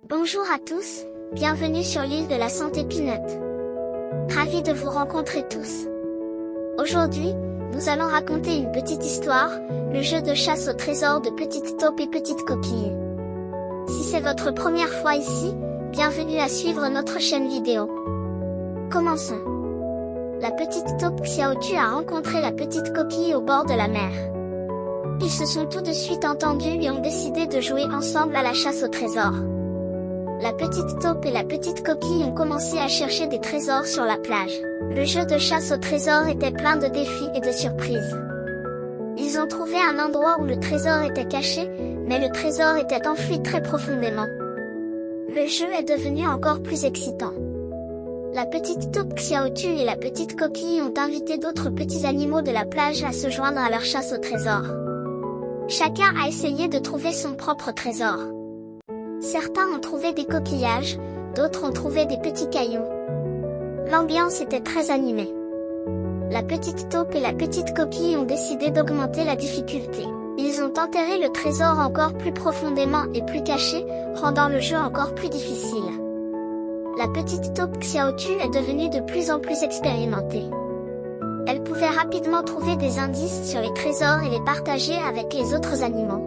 Bonjour à tous, bienvenue sur l'île de la Santé Peanut. Ravi de vous rencontrer tous. Aujourd'hui, nous allons raconter une petite histoire, le jeu de chasse au trésor de Petite Taupe et Petite Coquille. Si c'est votre première fois ici, bienvenue à suivre notre chaîne vidéo. Commençons. La petite taupe Xiaotu a rencontré la petite coquille au bord de la mer. Ils se sont tout de suite entendus et ont décidé de jouer ensemble à la chasse au trésor. La petite taupe et la petite coquille ont commencé à chercher des trésors sur la plage. Le jeu de chasse au trésor était plein de défis et de surprises. Ils ont trouvé un endroit où le trésor était caché, mais le trésor était enfoui très profondément. Le jeu est devenu encore plus excitant. La petite taupe Xiaotu et la petite coquille ont invité d'autres petits animaux de la plage à se joindre à leur chasse au trésor. Chacun a essayé de trouver son propre trésor. Certains ont trouvé des coquillages, d'autres ont trouvé des petits cailloux. L'ambiance était très animée. La petite taupe et la petite coquille ont décidé d'augmenter la difficulté. Ils ont enterré le trésor encore plus profondément et plus caché, rendant le jeu encore plus difficile. La petite taupe Xiaotu est devenue de plus en plus expérimentée. Elle pouvait rapidement trouver des indices sur les trésors et les partager avec les autres animaux.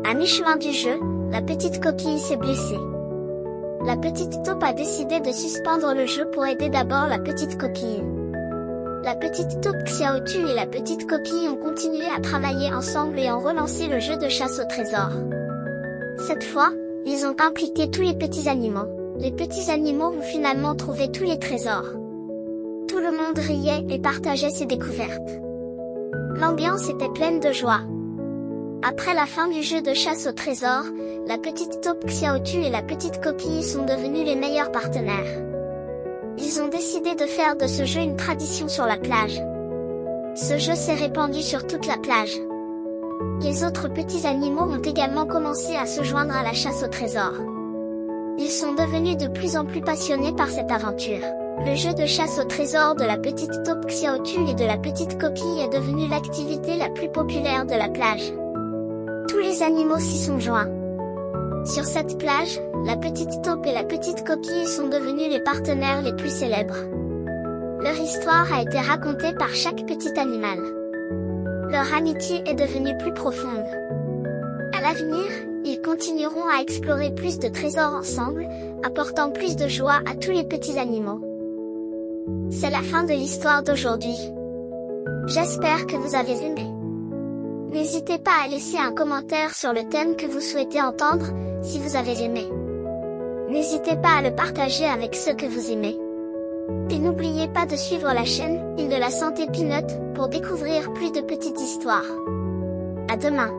À mi-chemin du jeu, la petite coquille s'est blessée. La petite taupe a décidé de suspendre le jeu pour aider d'abord la petite coquille. La petite taupe Xiaotu et la petite coquille ont continué à travailler ensemble et ont relancé le jeu de chasse au trésor. Cette fois, ils ont impliqué tous les petits animaux. Les petits animaux ont finalement trouvé tous les trésors. Tout le monde riait et partageait ses découvertes. L'ambiance était pleine de joie. Après la fin du jeu de chasse au trésor, la petite taupe Xiaotu et la petite coquille sont devenus les meilleurs partenaires. Ils ont décidé de faire de ce jeu une tradition sur la plage. Ce jeu s'est répandu sur toute la plage. Les autres petits animaux ont également commencé à se joindre à la chasse au trésor. Ils sont devenus de plus en plus passionnés par cette aventure. Le jeu de chasse au trésor de la petite taupe Xiaotu et de la petite coquille est devenu l'activité la plus populaire de la plage. Tous les animaux s'y sont joints. Sur cette plage, la petite taupe et la petite coquille sont devenus les partenaires les plus célèbres. Leur histoire a été racontée par chaque petit animal. Leur amitié est devenue plus profonde. À l'avenir, ils continueront à explorer plus de trésors ensemble, apportant plus de joie à tous les petits animaux. C'est la fin de l'histoire d'aujourd'hui. J'espère que vous avez aimé. N'hésitez pas à laisser un commentaire sur le thème que vous souhaitez entendre, si vous avez aimé. N'hésitez pas à le partager avec ceux que vous aimez. Et n'oubliez pas de suivre la chaîne, Île de la Santé Peanut, pour découvrir plus de petites histoires. À demain.